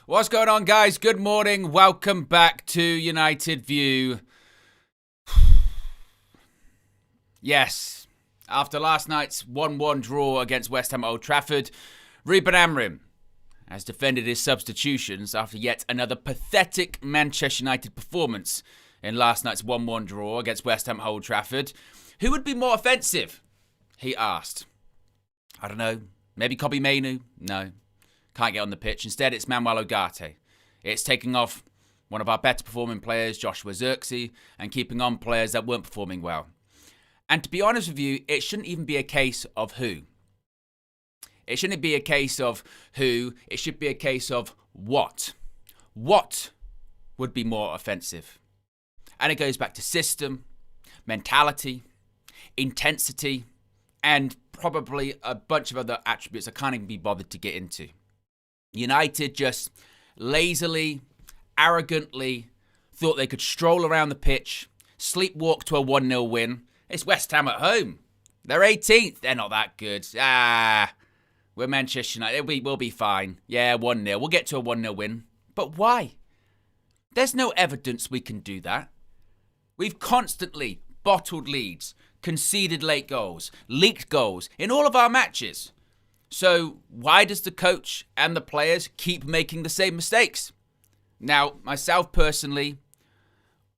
What's going on, guys? Good morning. Welcome back to United View. Yes, after last night's 1-1 draw against West Ham at Old Trafford, Ruben Amorim has defended his substitutions after yet another pathetic Manchester United performance in last night's 1-1 draw against West Ham at Old Trafford. Who would be more offensive? He asked. I don't know. Maybe Kobbie Mainoo? No. Can't get on the pitch. Instead, it's Manuel Ugarte. It's taking off one of our better performing players, Joshua Zirkzee, and keeping on players that weren't performing well. And to be honest with you, it shouldn't even be a case of who. It shouldn't be a case of who. It should be a case of what. What would be more offensive? And it goes back to system, mentality, intensity, and probably a bunch of other attributes I can't even be bothered to get into. United just lazily, arrogantly thought they could stroll around the pitch, sleepwalk to a 1-0 win. It's West Ham at home. They're 18th. They're not that good. We're Manchester United. We'll be fine. Yeah, 1-0. We'll get to a 1-0 win. But why? There's no evidence we can do that. We've constantly bottled leads, conceded late goals, leaked goals in all of our matches. So why does the coach and the players keep making the same mistakes? Now, myself personally,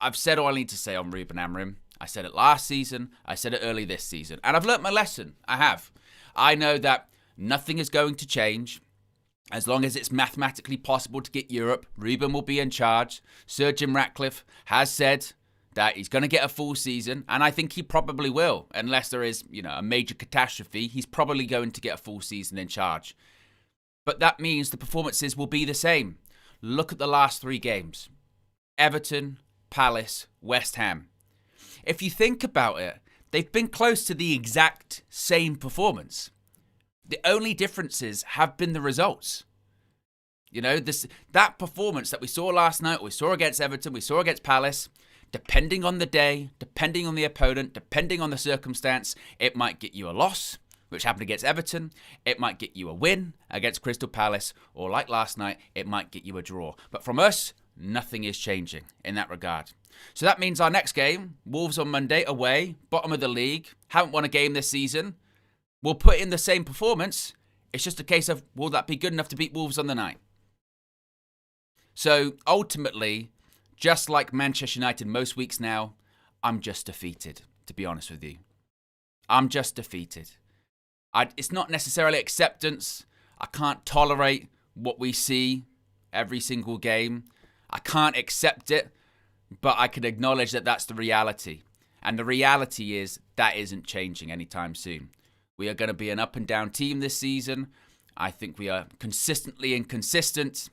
I've said all I need to say on Ruben Amorim. I said it last season. I said it early this season. And I've learnt my lesson. I have. I know that nothing is going to change. As long as it's mathematically possible to get Europe, Ruben will be in charge. Sir Jim Ratcliffe has said that he's going to get a full season, and I think he probably will. Unless there is, a major catastrophe, he's probably going to get a full season in charge. But that means the performances will be the same. Look at the last 3 games. Everton, Palace, West Ham. If you think about it, they've been close to the exact same performance. The only differences have been the results. That performance that we saw last night, we saw against Everton, we saw against Palace, depending on the day, depending on the opponent, depending on the circumstance, it might get you a loss, which happened against Everton. It might get you a win against Crystal Palace, or like last night, it might get you a draw. But from us, nothing is changing in that regard. So that means our next game, Wolves on Monday, away, bottom of the league, haven't won a game this season. We'll put in the same performance. It's just a case of, will that be good enough to beat Wolves on the night? So ultimately, just like Manchester United most weeks now, I'm just defeated, to be honest with you. I'm just defeated. It's not necessarily acceptance. I can't tolerate what we see every single game. I can't accept it, but I can acknowledge that that's the reality. And the reality is that isn't changing anytime soon. We are going to be an up and down team this season. I think we are consistently inconsistent.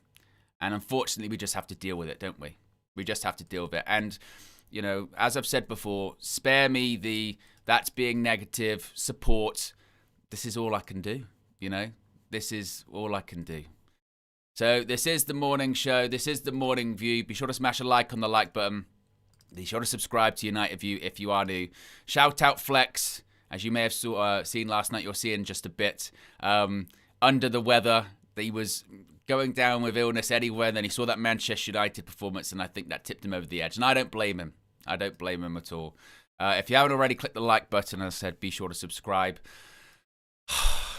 And unfortunately, we just have to deal with it, don't we? We just have to deal with it. And, as I've said before, spare me that's being negative support. This is all I can do, This is all I can do. So this is the morning show. This is the morning view. Be sure to smash a like on the like button. Be sure to subscribe to United View if you are new. Shout out Flex. As you may have seen last night, you're seeing just a bit under the weather. He was going down with illness anywhere, and then he saw that Manchester United performance, and I think that tipped him over the edge. And I don't blame him. I don't blame him at all. If you haven't already, click the like button. As I said, be sure to subscribe.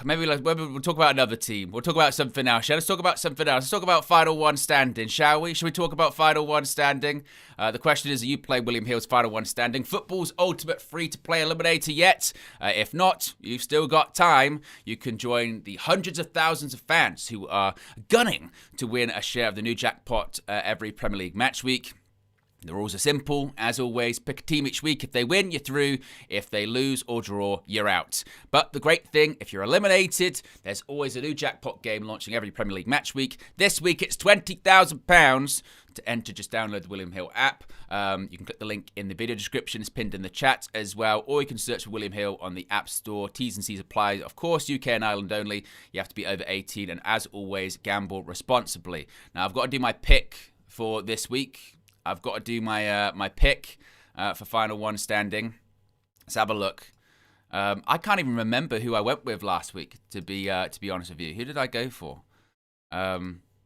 Maybe we'll talk about another team. We'll talk about something else. Let's talk about something else. Let's talk about Final One standing, shall we? Should we talk about Final One standing? The question is, are you playing William Hill's Final One standing? Football's ultimate free-to-play eliminator yet? If not, you've still got time. You can join the hundreds of thousands of fans who are gunning to win a share of the new jackpot every Premier League match week. The rules are simple, as always. Pick a team each week. If they win, you're through. If they lose or draw, you're out. But the great thing, if you're eliminated, there's always a new jackpot game launching every Premier League match week. This week, it's £20,000. To enter, just download the William Hill app. You can click the link in the video description. It's pinned in the chat as well. Or you can search for William Hill on the App Store. T's and C's apply. Of course, UK and Ireland only. You have to be over 18. And as always, gamble responsibly. Now, I've got to do my pick for this week. I've got to do my pick for Final One standing. Let's have a look. I can't even remember who I went with last week, to be honest with you. Who did I go for?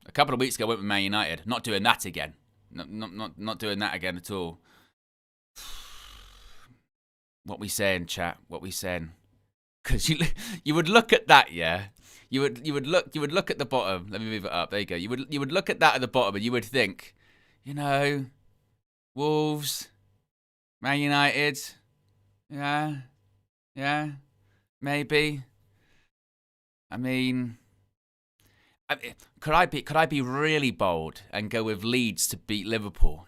A couple of weeks ago, I went with Man United. Not doing that again. Not doing that again at all. What we saying, chat? What we saying? Because you would look at that, yeah. You would look at the bottom. Let me move it up. There you go. You would look at that at the bottom, and you would think, Wolves, Man United, yeah, maybe. I mean, could I be really bold and go with Leeds to beat Liverpool?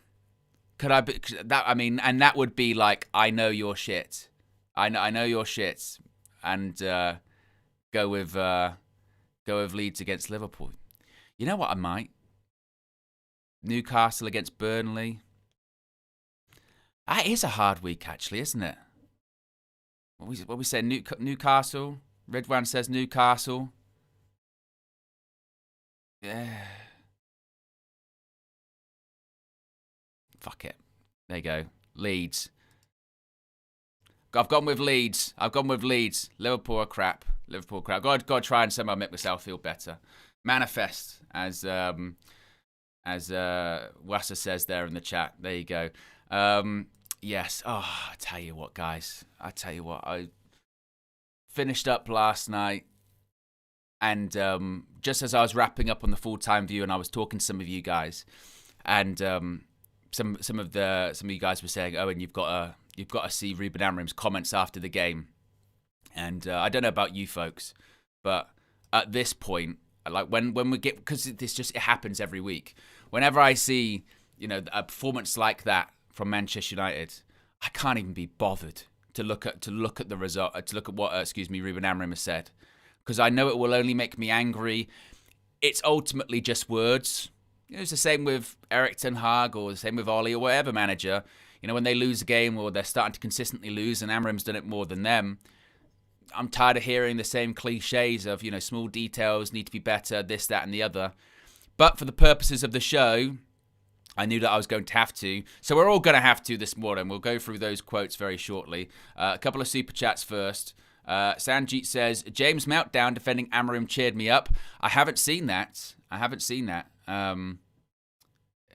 Could I be that? I mean, and that would be like, I know your shit. I know your shit, and go with Leeds against Liverpool. You know what? I might. Newcastle against Burnley. That is a hard week, actually, isn't it? What we say? Newcastle. Redwan says Newcastle. Yeah. Fuck it. There you go. Leeds. I've gone with Leeds. Liverpool are crap. Got to try and somehow make myself feel better. Manifest, as Wassa says there in the chat. There you go. Yes. Oh, I tell you what, guys. I finished up last night, and just as I was wrapping up on the full-time view, and I was talking to some of you guys, and some of you guys were saying, "Oh, and you've got to see Ruben Amorim's comments after the game." And I don't know about you folks, but at this point, like when we get, because it happens every week. Whenever I see, a performance like that from Manchester United, I can't even be bothered to look at the result, to look at what Ruben Amorim has said, because I know it will only make me angry. It's ultimately just words. It's the same with Erik ten Hag, or the same with Oli, or whatever manager. When they lose a game, or they're starting to consistently lose, and Amorim's done it more than them, I'm tired of hearing the same cliches of, small details need to be better, this, that, and the other. But for the purposes of the show, I knew that I was going to have to. So we're all going to have to this morning. We'll go through those quotes very shortly. A couple of super chats first. Sanjeet says, James Meltdown defending Amorim cheered me up. I haven't seen that.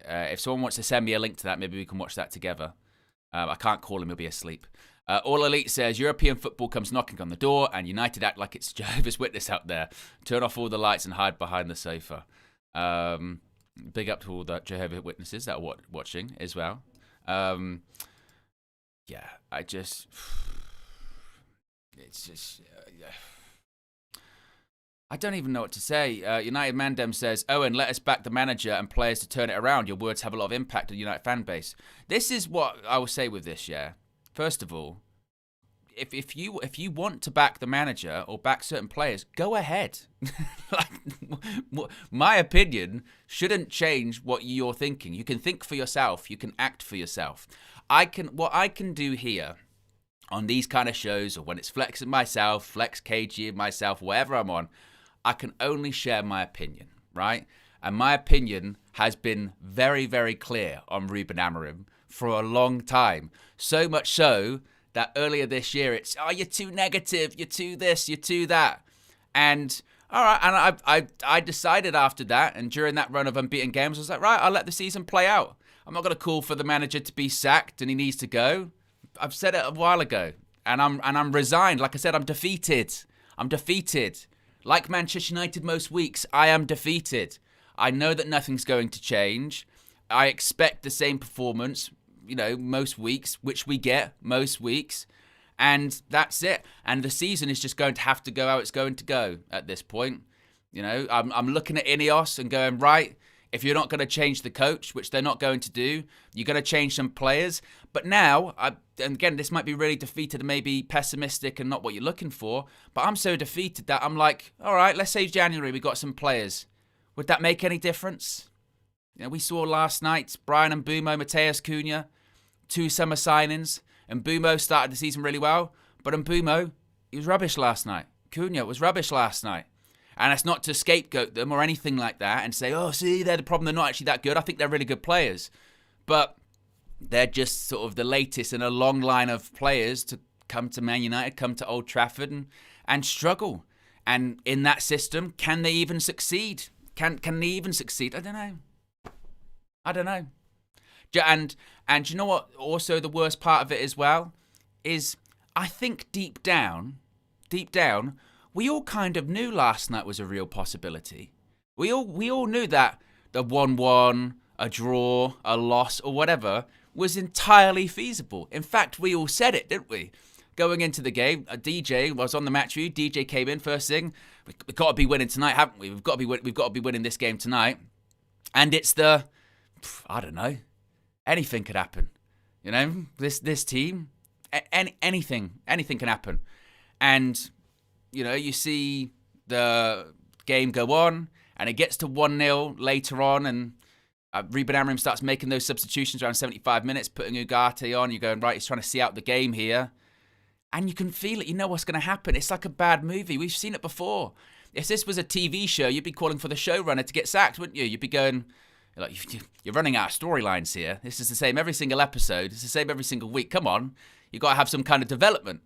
If someone wants to send me a link to that, maybe we can watch that together. I can't call him, he'll be asleep. All Elite says, European football comes knocking on the door, and United act like it's Jehovah's Witness out there. Turn off all the lights and hide behind the sofa. Big up to all the Jehovah's Witnesses that are watching as well. I don't even know what to say. United Mandem says, Owen, let us back the manager and players to turn it around. Your words have a lot of impact on the United fan base. This is what I will say with this, yeah. First of all, if you want to back the manager or back certain players, go ahead. My opinion shouldn't change what you're thinking. You can think for yourself. You can act for yourself. What I can do here on these kind of shows, or when it's flexing myself, flex KG myself, whatever I'm on, I can only share my opinion, right? And my opinion has been very, very clear on Ruben Amorim for a long time. So much so that earlier this year it's, you're too negative, you're too this, you're too that. And all right, and I decided after that, and during that run of unbeaten games, I was like, right, I'll let the season play out. I'm not going to call for the manager to be sacked and he needs to go. I've said it a while ago, and I'm resigned. Like I said, I'm defeated. Like Manchester United most weeks, I am defeated. I know that nothing's going to change. I expect the same performance, most weeks, which we get most weeks. And that's it. And the season is just going to have to go how it's going to go at this point. I'm looking at Ineos and going, right, if you're not going to change the coach, which they're not going to do, you're going to change some players. But now, and again, this might be really defeated and maybe pessimistic and not what you're looking for, but I'm so defeated that I'm like, all right, let's say January we got some players. Would that make any difference? We saw last night, Brian and Mbumo, Mateus Cunha, 2 summer signings. And Mbumo started the season really well, but Mbumo, he was rubbish last night. Cunha was rubbish last night. And that's not to scapegoat them or anything like that and say, oh, see, they're the problem. They're not actually that good. I think they're really good players. But they're just sort of the latest in a long line of players to come to Man United, come to Old Trafford and struggle. And in that system, can they even succeed? Can they even succeed? I don't know. And you know what? Also, the worst part of it as well is I think deep down, we all kind of knew last night was a real possibility. We all knew that the 1-1, a draw, a loss, or whatever was entirely feasible. In fact, we all said it, didn't we? Going into the game, a DJ was on the match view. DJ came in first thing. We've got to be winning tonight, haven't we? We've got to be winning this game tonight. And it's I don't know. Anything could happen. You know, this team, anything can happen. And you know, you see the game go on, and it gets to 1-0 later on, and Ruben Amorim starts making those substitutions around 75 minutes, putting Ugarte on. You're going, right, he's trying to see out the game here. And you can feel it. You know what's going to happen. It's like a bad movie. We've seen it before. If this was a TV show, you'd be calling for the showrunner to get sacked, wouldn't you? You'd be going, like, you're running out of storylines here. This is the same every single episode. It's the same every single week. Come on. You've got to have some kind of development.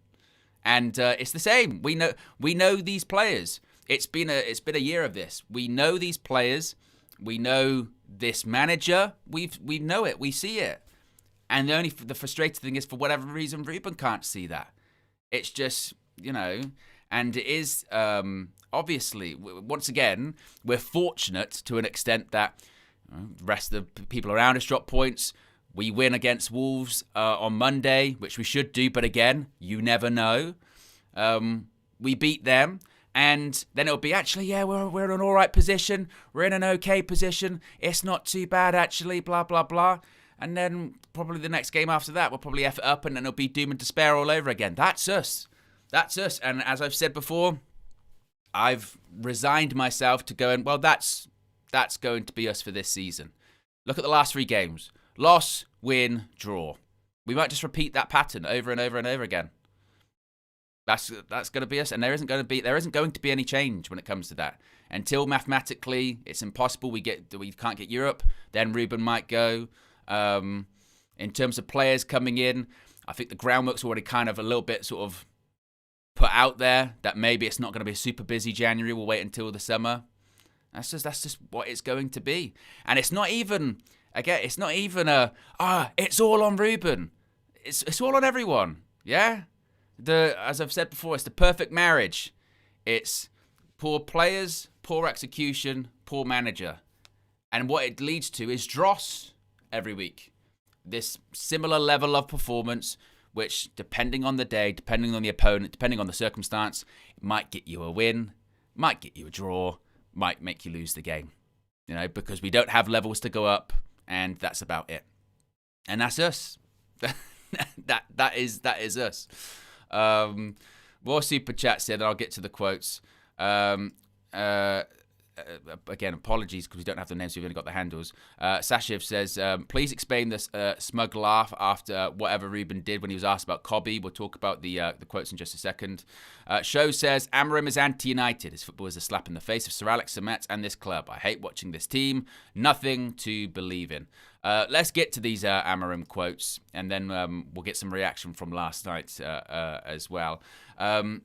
And it's the same. We know these players. It's been a year of this. We know these players. We know this manager. We know it. We see it. And the frustrating thing is, for whatever reason, Ruben can't see that. It's just, you know, and it is obviously, once again, we're fortunate to an extent that the rest of the people around us drop points. We win against Wolves on Monday, which we should do, but again, you never know. We beat them, and then it'll be, actually, yeah, we're in an all right position. We're in an okay position. It's not too bad, actually, blah, blah, blah. And then probably the next game after that, we'll probably F it up, and then it'll be doom and despair all over again. That's us. And as I've said before, I've resigned myself to going, well, that's going to be us for this season. Look at the last 3 games. Loss, win, draw. We might just repeat that pattern over and over and over again. That's going to be us, and there isn't going to be any change when it comes to that. Until mathematically it's impossible, we can't get Europe, then Ruben might go. In terms of players coming in, I think the groundwork's already kind of a little bit sort of put out there that maybe it's not going to be a super busy January. We'll wait until the summer. That's just what it's going to be. And it's not even, again, it's all on Ruben. It's all on everyone. Yeah? As I've said before, it's the perfect marriage. It's poor players, poor execution, poor manager. And what it leads to is dross every week. This similar level of performance, which, depending on the day, depending on the opponent, depending on the circumstance, it might get you a win, might get you a draw, might make you lose the game. You know, because we don't have levels to go up, and that's about it. And that's us. that is us. More super chats here, then I'll get to the quotes. Again, apologies because we don't have the names, we've only got the handles. Sashiv says, please explain this smug laugh after whatever Ruben did when he was asked about Cobby. We'll talk about the quotes in just a second. Show says, Amorim is anti-United. His football is a slap in the face of Sir Alex Samet and this club. I hate watching this team. Nothing to believe in. Let's get to these Amorim quotes, and then we'll get some reaction from last night as well.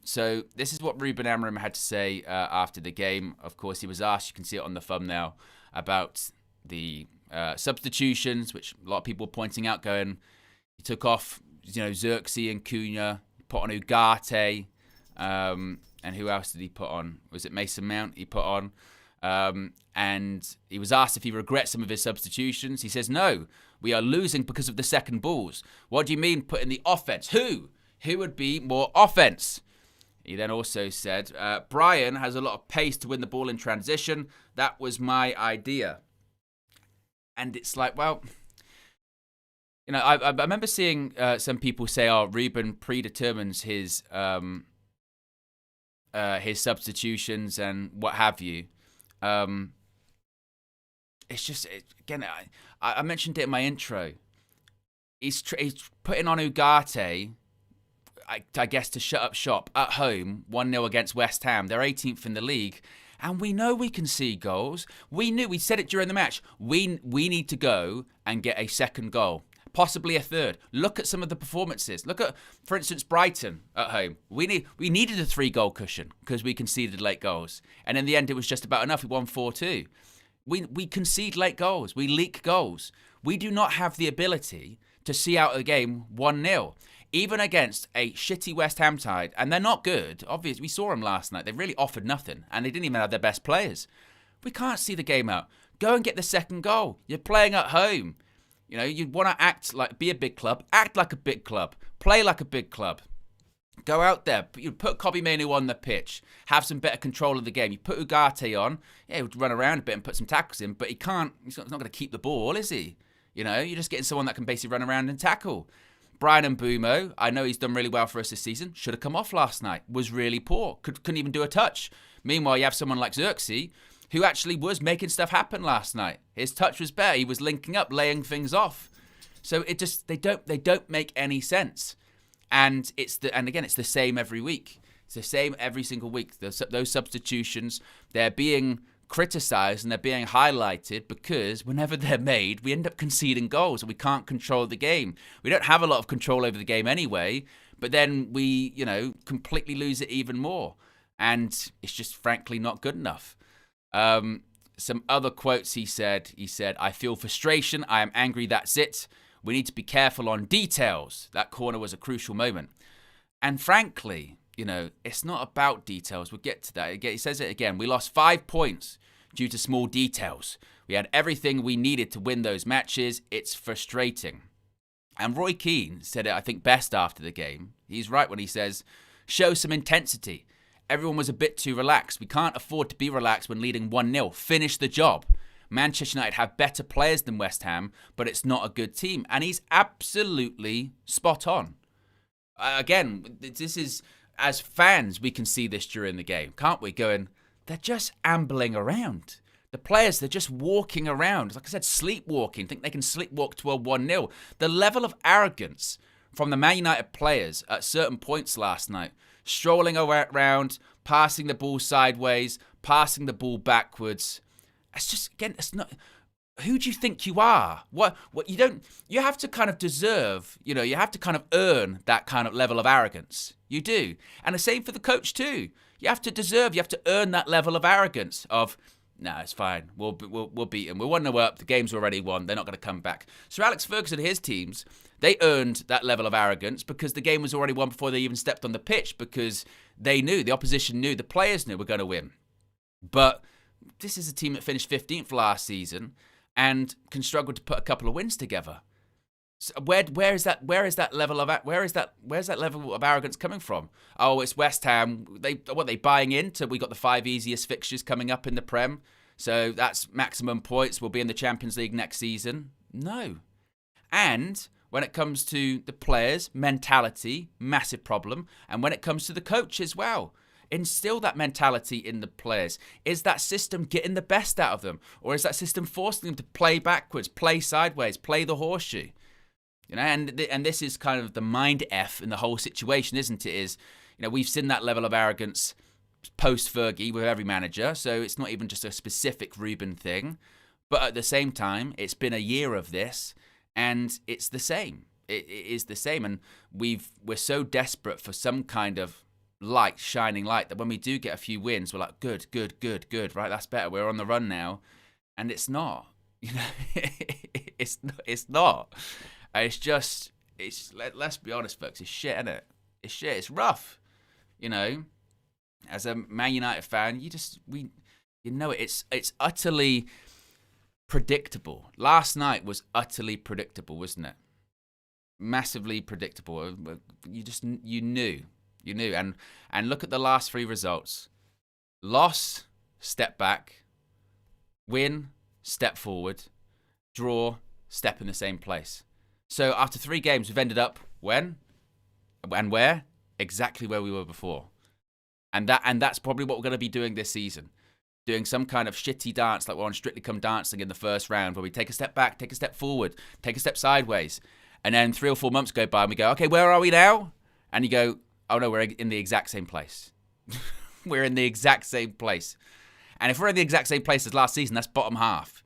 So this is what Ruben Amorim had to say after the game. Of course, he was asked, you can see it on the thumbnail, about the substitutions, which a lot of people were pointing out, going, he took off, Xerxes and Cunha, put on Ugarte, and who else did he put on? Was it Mason Mount he put on? And he was asked if he regrets some of his substitutions. He says, no, we are losing because of the second balls. What do you mean put in the offense? Who would be more offense? He then also said, Brian has a lot of pace to win the ball in transition. That was my idea. And it's like, well, I remember seeing some people say, Ruben predetermines his substitutions and what have you. It's just, again, I mentioned it in my intro. He's putting on Ugarte, I guess, to shut up shop at home, 1-0 against West Ham. They're 18th in the league, and we know we can see goals. We said it during the match. We need to go and get a second goal. possibly a third. Look at some of the performances. Look at, for instance, Brighton at home. We needed a 3-goal cushion because we conceded late goals. And in the end, it was just about enough. We won 4-2. We concede late goals. We leak goals. We do not have the ability to see out a game 1-0. Even against a shitty West Ham side, and they're not good. Obviously, we saw them last night. They really offered nothing, and they didn't even have their best players. We can't see the game out. Go and get the second goal. You're playing at home. You know, you want to be a big club. Act like a big club. Play like a big club. Go out there. You put Kobbie Mainoo on the pitch. Have some better control of the game. You put Ugarte on. Yeah, he'll run around a bit and put some tackles in, but he can't. He's not going to keep the ball, is he? You know, you're just getting someone that can basically run around and tackle. Brian Mbeumo, I know he's done really well for us this season. Should have come off last night. Was really poor. Couldn't even do a touch. Meanwhile, you have someone like Xerxes, who actually was making stuff happen last night. His touch was better. He was linking up, laying things off. So it just they don't make any sense. And again, it's the same every week. It's the same every single week. Those substitutions, they're being criticised and they're being highlighted because whenever they're made, we end up conceding goals and we can't control the game. We don't have a lot of control over the game anyway, but then we, completely lose it even more. And it's just frankly not good enough. Some other quotes he said, I feel frustration. I am angry. That's it. We need to be careful on details. That corner was a crucial moment. And frankly, it's not about details. We'll get to that. He says it again. We lost 5 points due to small details. We had everything we needed to win those matches. It's frustrating. And Roy Keane said it, I think, best after the game. He's right when he says, show some intensity. Everyone was a bit too relaxed. We can't afford to be relaxed when leading 1-0. Finish the job. Manchester United have better players than West Ham, but it's not a good team. And he's absolutely spot on. Again, this is... As fans, we can see this during the game, can't we? Going, they're just ambling around. The players, they're just walking around. Like I said, sleepwalking. Think they can sleepwalk to a 1-0. The level of arrogance from the Man United players at certain points last night, strolling around, passing the ball sideways, passing the ball backwards. It's just, again, it's not... Who do you think you are? What you have to kind of deserve, you have to kind of earn that kind of level of arrogance. You do. And the same for the coach too. You have to earn that level of arrogance of, it's fine. We'll beat them. We're 1-0 up. The game's already won. They're not going to come back. So Alex Ferguson and his teams, they earned that level of arrogance because the game was already won before they even stepped on the pitch because they knew, the opposition knew, the players knew we're going to win. But this is a team that finished 15th last season and can struggle to put a couple of wins together. So where is that level of arrogance coming from? Oh, it's West Ham. They buying into? We got the 5 easiest fixtures coming up in the Prem, so that's maximum points. We'll be in the Champions League next season. No. And when it comes to the players, mentality, massive problem. And when it comes to the coach as well, instill that mentality in the players. Is that system getting the best out of them? Or is that system forcing them to play backwards, play sideways, play the horseshoe? And this is kind of the mind F in the whole situation, isn't it? Is, we've seen that level of arrogance post-Fergie with every manager, so it's not even just a specific Ruben thing. But at the same time, it's been a year of this, and it's the same. It is the same, and we're so desperate for some kind of shining light, that when we do get a few wins, we're like, good, right, that's better, we're on the run now. And it's not, it's not. Let's be honest, folks, it's shit, isn't it? It's shit, it's rough, as a Man United fan, it's utterly predictable. Last night was utterly predictable, wasn't it? Massively predictable. You knew. And look at the last 3 results. Loss, step back. Win, step forward. Draw, step in the same place. So after 3 games, we've ended up when? And where? Exactly where we were before. And that's probably what we're going to be doing this season. Doing some kind of shitty dance like we're on Strictly Come Dancing in the first round, where we take a step back, take a step forward, take a step sideways. And then 3 or 4 months go by and we go, okay, where are we now? And you go, oh no, we're in the exact same place. We're in the exact same place. And if we're in the exact same place as last season, that's bottom half.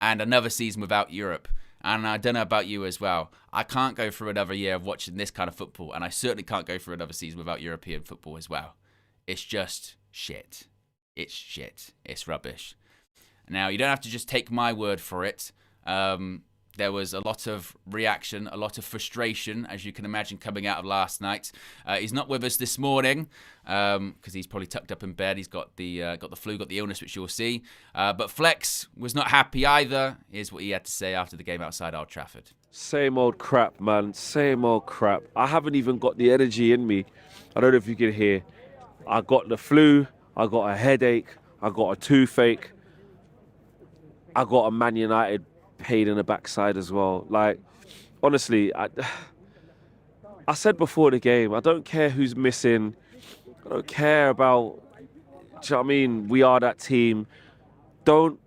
And another season without Europe. And I don't know about you as well. I can't go through another year of watching this kind of football, and I certainly can't go through another season without European football as well. It's just shit. It's shit. It's rubbish. Now, you don't have to just take my word for it. There was a lot of reaction, a lot of frustration, as you can imagine, coming out of last night. He's not with us this morning because he's probably tucked up in bed. He's got the flu, got the illness, which you'll see. But Flex was not happy either. Here's what he had to say after the game outside Old Trafford. Same old crap, man. Same old crap. I haven't even got the energy in me. I don't know if you can hear. I got the flu. I got a headache. I got a toothache. I got a Man United pain in the backside as well. Like, honestly, I said before the game, I don't care who's missing. I don't care about, do you know what I mean? We are that team. Don't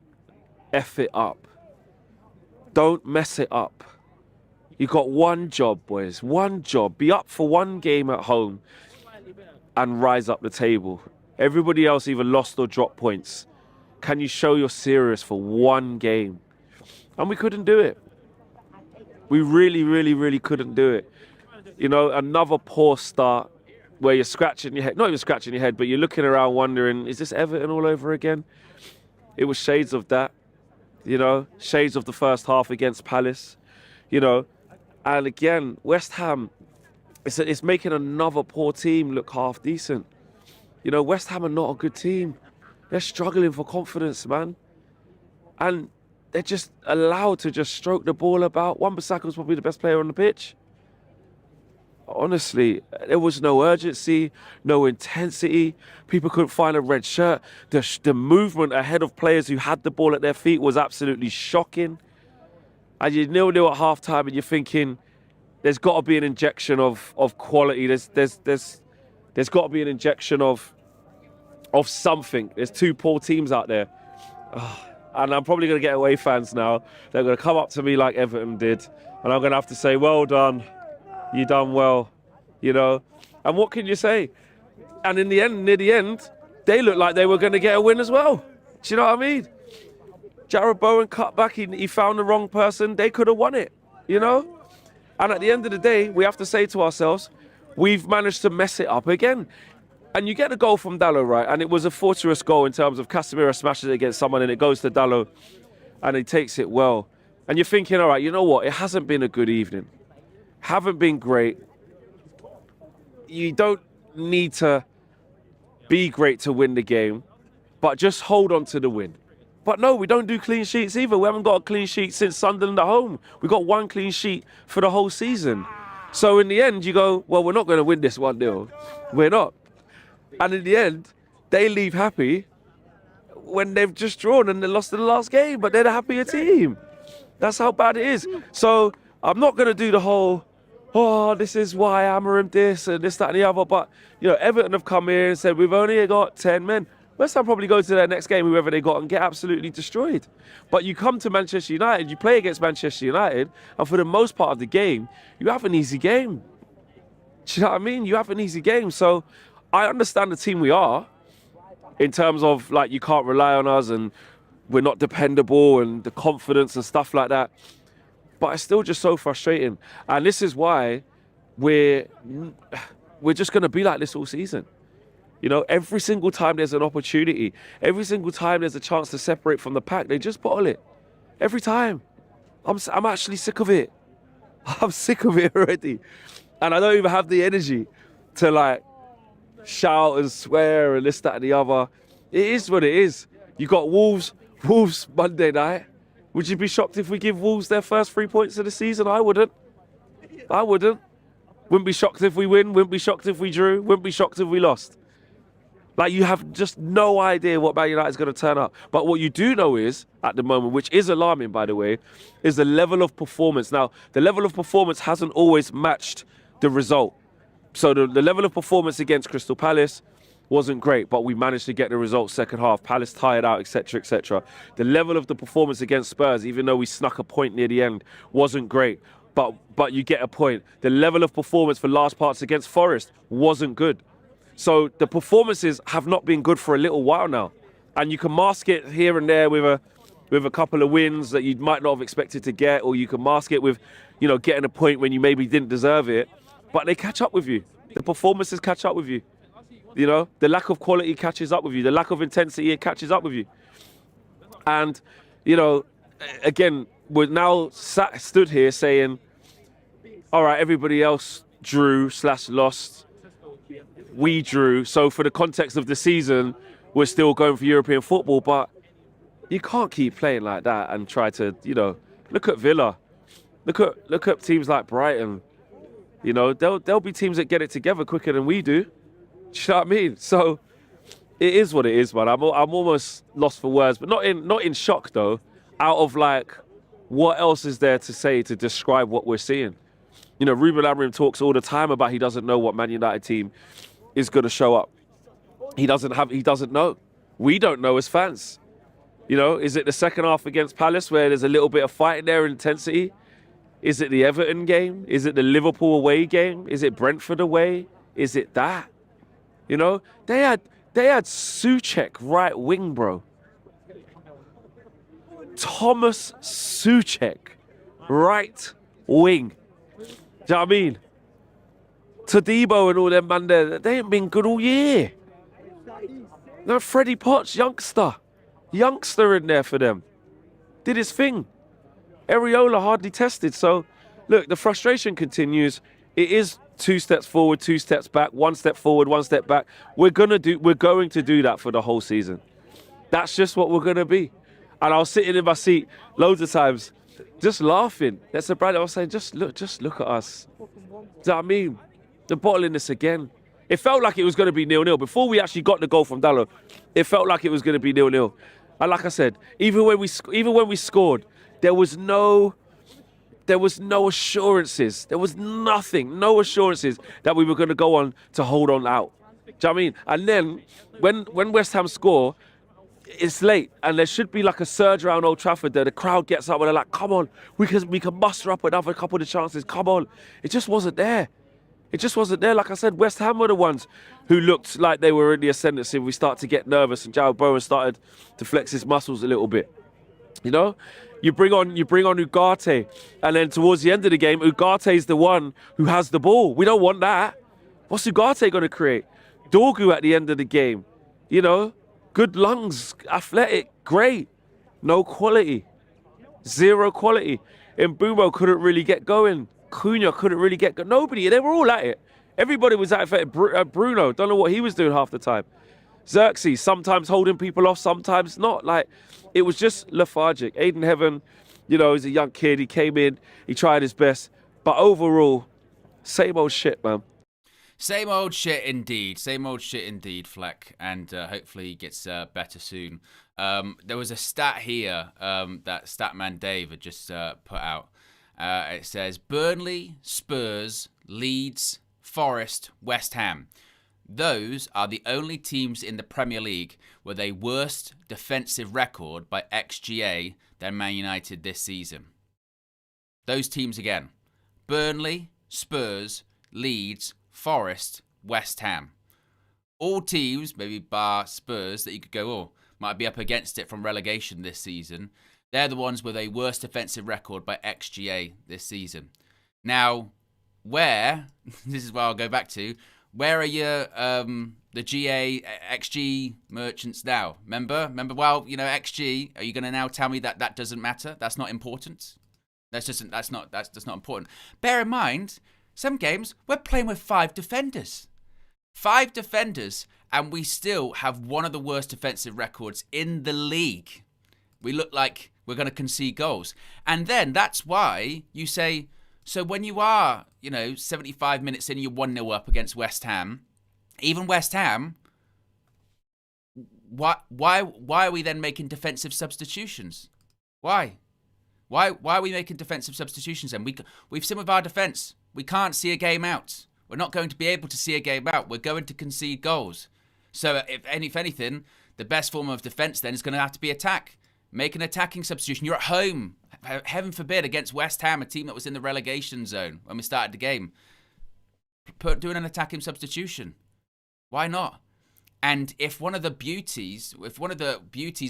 F it up. Don't mess it up. You got one job, boys. One job. Be up for one game at home and rise up the table. Everybody else either lost or dropped points. Can you show you're serious for one game? And we couldn't do it. We really, really, really couldn't do it. You know, another poor start where you're scratching your head. Not even scratching your head, but you're looking around wondering, is this Everton all over again? It was shades of that. You know, shades of the first half against Palace. You know, and again, West Ham, it's making another poor team look half decent. You know, West Ham are not a good team. They're struggling for confidence, man. And they're just allowed to just stroke the ball about. Wan-Bissaka's probably the best player on the pitch. Honestly, there was no urgency, no intensity. People couldn't find a red shirt. The movement ahead of players who had the ball at their feet was absolutely shocking. And you're 0-0 at half-time and you're thinking, there's got to be an injection of quality. There's got to be an injection of something. There's two poor teams out there. And I'm probably going to get away fans now. They're going to come up to me like Everton did. And I'm going to have to say, well done. You done well. You know. And what can you say? And in the end, near the end, they looked like they were going to get a win as well. Do you know what I mean? Jarrod Bowen cut back. He found the wrong person. They could have won it. You know. And at the end of the day, we have to say to ourselves, we've managed to mess it up again. And you get a goal from Dalot, right? And it was a fortuitous goal in terms of Casemiro smashes it against someone and it goes to Dalot and he takes it well. And you're thinking, all right, you know what? It hasn't been a good evening. Haven't been great. You don't need to be great to win the game, but just hold on to the win. But no, we don't do clean sheets either. We haven't got a clean sheet since Sunderland at home. We got one clean sheet for the whole season. So in the end, you go, well, we're not going to win this 1-0. We're not. And in the end, they leave happy when they've just drawn and they lost in the last game, but they're the happier team. That's how bad it is. So I'm not going to do the whole, oh, this is why Amorim this and this, that and the other. But, you know, Everton have come here and said, we've only got 10 men. West Ham probably go to their next game, whoever they got, and get absolutely destroyed. But you come to Manchester United, you play against Manchester United, and for the most part of the game, you have an easy game. Do you know what I mean? You have an easy game. So I understand the team we are in terms of, like, you can't rely on us and we're not dependable and the confidence and stuff like that. But it's still just so frustrating. And this is why we're just going to be like this all season. You know, every single time there's an opportunity, every single time there's a chance to separate from the pack, they just bottle it. Every time. I'm actually sick of it. I'm sick of it already. And I don't even have the energy to, like, shout and swear and this, that and the other. It is what it is. You got Wolves Monday night. Would you be shocked if we give Wolves their first 3 points of the season? I wouldn't. Wouldn't be shocked if we win. Wouldn't be shocked if we drew. Wouldn't be shocked if we lost. Like, you have just no idea what Man United is going to turn up. But what you do know is, at the moment, which is alarming, by the way, is the level of performance. Now, the level of performance hasn't always matched the result. So the level of performance against Crystal Palace wasn't great, but we managed to get the result second half. Palace tired out, etc., etc. The level of the performance against Spurs, even though we snuck a point near the end, wasn't great. But you get a point. The level of performance for last parts against Forest wasn't good. So the performances have not been good for a little while now. And you can mask it here and there with with a couple of wins that you might not have expected to get, or you can mask it with, getting a point when you maybe didn't deserve it. But they catch up with you. The performances catch up with you. The lack of quality catches up with you. The lack of intensity, it catches up with you. And, again, we're now stood here saying, all right, everybody else drew/lost. We drew. So for the context of the season, we're still going for European football. But you can't keep playing like that and try to, look at Villa. Look at teams like Brighton. There'll be teams that get it together quicker than we do. Do you know what I mean? So it is what it is, man. I'm almost lost for words, but not in shock though. Out of what else is there to say to describe what we're seeing? Ruben Amorim talks all the time about he doesn't know what Man United team is going to show up. He doesn't know. We don't know as fans. Is it the second half against Palace where there's a little bit of fight in there, intensity? Is it the Everton game? Is it the Liverpool away game? Is it Brentford away? Is it that? They had Souček right wing, bro. Thomas Souček right wing. Do you know what I mean? Todibo and all them man there, they ain't been good all year. No, Freddie Potts, youngster in there for them. Did his thing. Areola hardly tested. So, look, the frustration continues. It is 2 steps forward, 2 steps back, 1 step forward, 1 step back. We're going to do that for the whole season. That's just what we're going to be. And I was sitting in my seat loads of times, just laughing. That's a brother. I was saying, just look at us. Do you know what I mean? They're bottling this again. It felt like it was going to be 0-0. Before we actually got the goal from Dalot, it felt like it was going to be 0-0. And like I said, even when we scored, there was no assurances. There was nothing, no assurances that we were going to go on to hold on out. Do you know what I mean? And then when West Ham score, it's late, and there should be like a surge around Old Trafford there. The crowd gets up and they're like, come on, we can muster up another couple of chances. Come on. It just wasn't there. It just wasn't there. Like I said, West Ham were the ones who looked like they were in the ascendancy. We start to get nervous, and Jarrod Bowen started to flex his muscles a little bit. You bring on Ugarte, and then towards the end of the game, Ugarte's the one who has the ball. We don't want that. What's Ugarte going to create? Dorgu at the end of the game. Good lungs, athletic, great. No quality. Zero quality. Mbeumo couldn't really get going. Cunha couldn't really get going. Nobody, they were all at it. Everybody was at it. Bruno, don't know what he was doing half the time. Xerxes, sometimes holding people off, sometimes not. It was just lethargic. Aiden Heaven, he's a young kid. He came in, he tried his best. But overall, same old shit, man. Same old shit indeed. Same old shit indeed, Fleck. And hopefully he gets better soon. There was a stat here that Statman Dave had just put out. It says Burnley, Spurs, Leeds, Forest, West Ham. Those are the only teams in the Premier League with a worse defensive record by XGA than Man United this season. Those teams again. Burnley, Spurs, Leeds, Forest, West Ham. All teams, maybe bar Spurs, that you could go, might be up against it from relegation this season. They're the ones with a worse defensive record by XGA this season. Now, this is where I'll go back to, where are your the XG merchants now? Remember, XG, are you going to now tell me that doesn't matter? That's not important? That's not important. Bear in mind, some games, we're playing with 5 defenders. 5 defenders, and we still have one of the worst defensive records in the league. We look like we're going to concede goals. And then that's why you say, so when you are, 75 minutes in, you're 1-0 up against West Ham, even West Ham, why are we then making defensive substitutions? Why? Why are we making defensive substitutions then? We've seen with our defence, we can't see a game out. We're not going to be able to see a game out. We're going to concede goals. So if anything, the best form of defence then is going to have to be attack. Make an attacking substitution. You're at home, heaven forbid, against West Ham, a team that was in the relegation zone when we started the game. Doing an attacking substitution. Why not? And if one of the beauties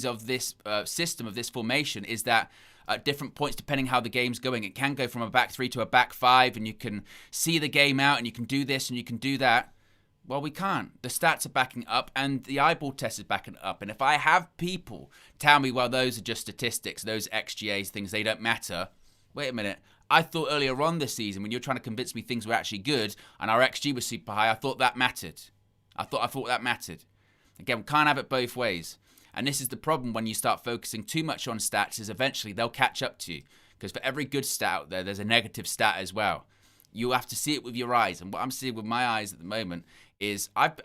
of this system, of this formation, is that at different points, depending how the game's going, it can go from a back three to a back five, and you can see the game out, and you can do this and you can do that. Well, we can't. The stats are backing up, and the eyeball test is backing up. And if I have people tell me, well, those are just statistics, those XGAs, things, they don't matter. Wait a minute. I thought earlier on this season, when you were trying to convince me things were actually good and our XG was super high, I thought that mattered. I thought that mattered. Again, we can't have it both ways. And this is the problem when you start focusing too much on stats, is eventually they'll catch up to you. Because for every good stat out there, there's a negative stat as well. You have to see it with your eyes. And what I'm seeing with my eyes at the moment is I've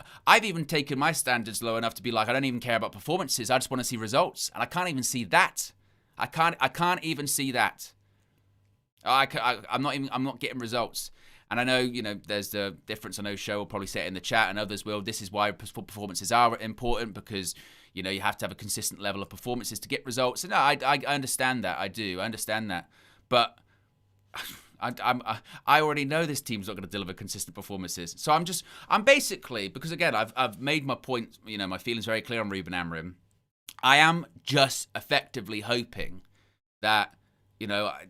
even taken my standards low enough to be like, I don't even care about performances. I just want to see results. And I can't even see that. I can't even see that. I'm not getting results. And I know, there's the difference. I know Show will probably say it in the chat, and others will. This is why performances are important, because, you have to have a consistent level of performances to get results. And no, I understand that. I do. I understand that. But I already know this team's not going to deliver consistent performances. So I'm basically, because again, I've made my point, my feelings very clear on Ruben Amorim. I am just effectively hoping that,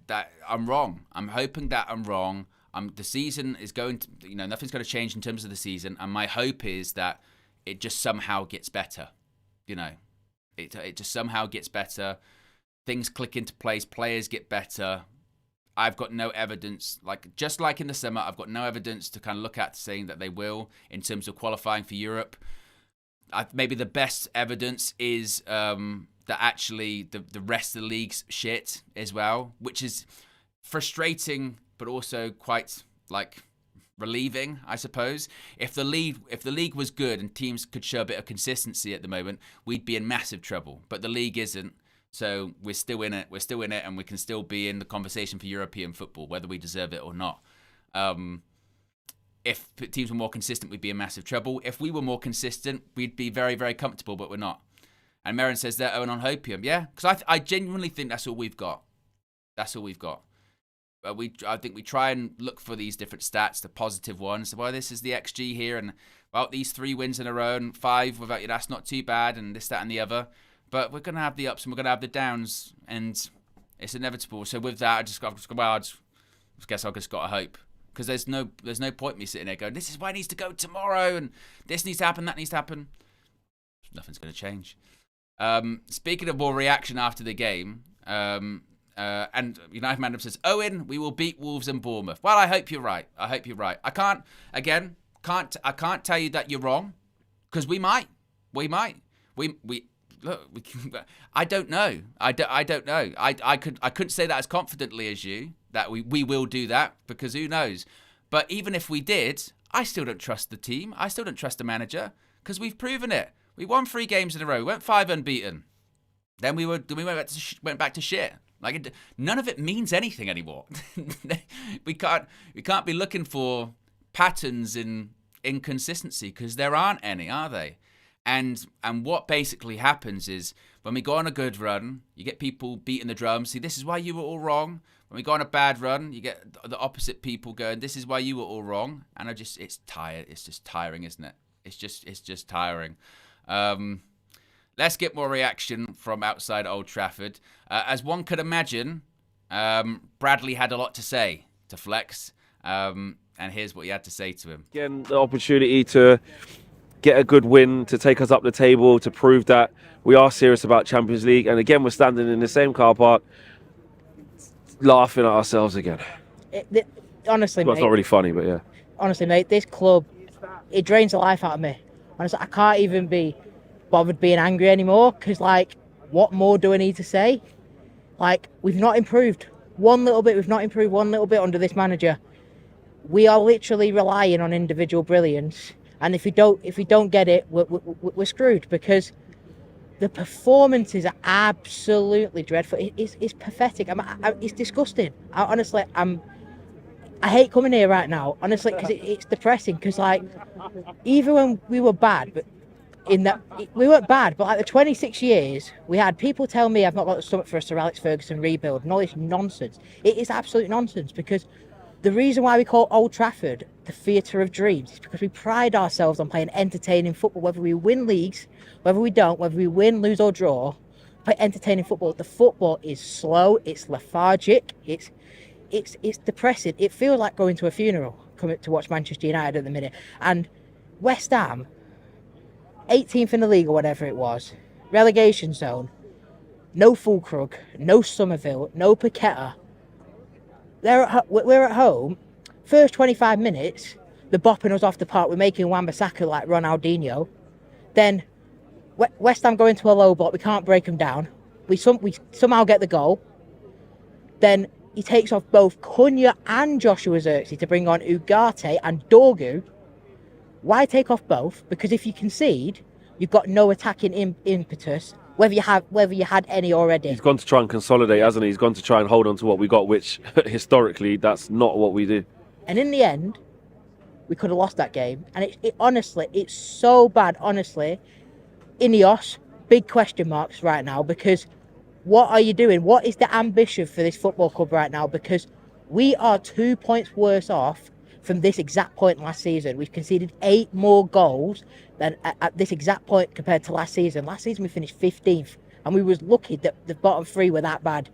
that I'm wrong. I'm hoping that I'm wrong. The season is going to, nothing's going to change in terms of the season. And my hope is that it just somehow gets better. It just somehow gets better. Things click into place. Players get better. I've got no evidence, just like in the summer, I've got no evidence to kind of look at saying that they will in terms of qualifying for Europe. Maybe the best evidence is that actually the rest of the league's shit as well, which is frustrating, but also quite relieving, I suppose. If the league was good and teams could show a bit of consistency at the moment, we'd be in massive trouble. But the league isn't. So we're still in it. We're still in it, and we can still be in the conversation for European football, whether we deserve it or not. If teams were more consistent, we'd be in massive trouble. If we were more consistent, we'd be very, very comfortable, but we're not. And Merrin says they're Owen on Hopium. Yeah, because I genuinely think that's all we've got. That's all we've got. I think we try and look for these different stats, the positive ones. Well, this is the XG here, and well, these 3 wins in a row and 5 without you. That's not too bad, and this, that, and the other. But we're going to have the ups and we're going to have the downs, and it's inevitable. So with that, I guess I've just got to hope, because there's no point me sitting there going, this is why it needs to go tomorrow, and this needs to happen, that needs to happen. Nothing's going to change. Speaking of more reaction after the game, and United Mandem says, Owen, we will beat Wolves and Bournemouth. Well, I hope you're right. I can't tell you that you're wrong, because we might. Look, I don't know. I don't know. I couldn't say that as confidently as you, that we will do that, because who knows. But even if we did, I still don't trust the team. I still don't trust the manager, because we've proven it. We won 3 games in a row. We went 5 unbeaten. Then we went back to shit. None of it means anything anymore. We can't be looking for patterns in inconsistency, because there aren't any, are they? And what basically happens is, when we go on a good run, you get people beating the drums. See, this is why you were all wrong. When we go on a bad run, you get the opposite people going, this is why you were all wrong. And it's tired. It's just tiring, isn't it? It's just tiring. Let's get more reaction from outside Old Trafford. As one could imagine, Bradley had a lot to say to Flex. And here's what he had to say to him. Again, the opportunity to get a good win, to take us up the table, to prove that we are serious about Champions League. And again, we're standing in the same car park, laughing at ourselves again. Honestly, well, it's not really funny, but yeah. Honestly, mate, this club, it drains the life out of me. Honestly, I can't even be bothered being angry anymore, because, what more do I need to say? We've not improved one little bit. We've not improved one little bit under this manager. We are literally relying on individual brilliance. And if we don't get it, we're screwed, because the performances are absolutely dreadful. It's pathetic. It's disgusting. I hate coming here right now, honestly, because it's depressing. Because even when we were bad, but we weren't bad, but the 26 years we had people tell me I've not got the stomach for a Sir Alex Ferguson rebuild and all this nonsense. It is absolute nonsense, because The reason why we call Old Trafford the theatre of dreams is because we pride ourselves on playing entertaining football, whether we win leagues, whether we don't, whether we win, lose or draw, play entertaining football. The football is slow, it's lethargic, it's depressing. It feels like going to a funeral, coming to watch Manchester United at the minute. And West Ham, 18th in the league or whatever it was, relegation zone, no Fulkrug, no Somerville, no Paqueta. We're at home. First 25 minutes, they're bopping us off the park. We're making Wan-Bissaka like Ronaldinho. Then West Ham go into a low block. We can't break them down. We somehow get the goal. Then he takes off both Cunha and Joshua Zirkzee to bring on Ugarte and Dorgu. Why take off both? Because if you concede, you've got no attacking impetus. Whether you had any already. He's gone to try and consolidate, hasn't he? He's gone to try and hold on to what we got, which historically, that's not what we do. And in the end, we could have lost that game. And it honestly, it's so bad, honestly. Ineos, big question marks right now, because what are you doing? What is the ambition for this football club right now? Because we are 2 points worse off from this exact point last season. We've conceded 8 more goals than at this exact point compared to last season. Last season we finished 15th, and we was lucky that the bottom 3 were that bad.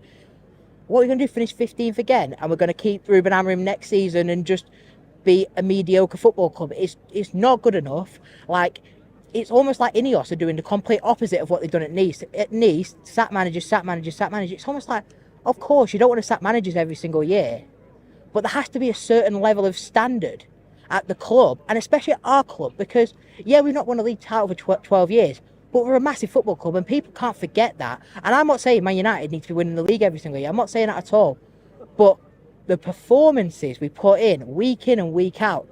What are we going to do, finish 15th again? And we're going to keep Ruben Amorim next season and just be a mediocre football club? It's not good enough. Like, it's almost like Ineos are doing the complete opposite of what they've done at Nice. At Nice, sack managers. It's almost like, of course, you don't want to sack managers every single year, but there has to be a certain level of standard at the club, and especially at our club, because, yeah, we've not won a league title for 12 years, but we're a massive football club, and people can't forget that. And I'm not saying Man United need to be winning the league every single year. I'm not saying that at all. But the performances we put in and week out,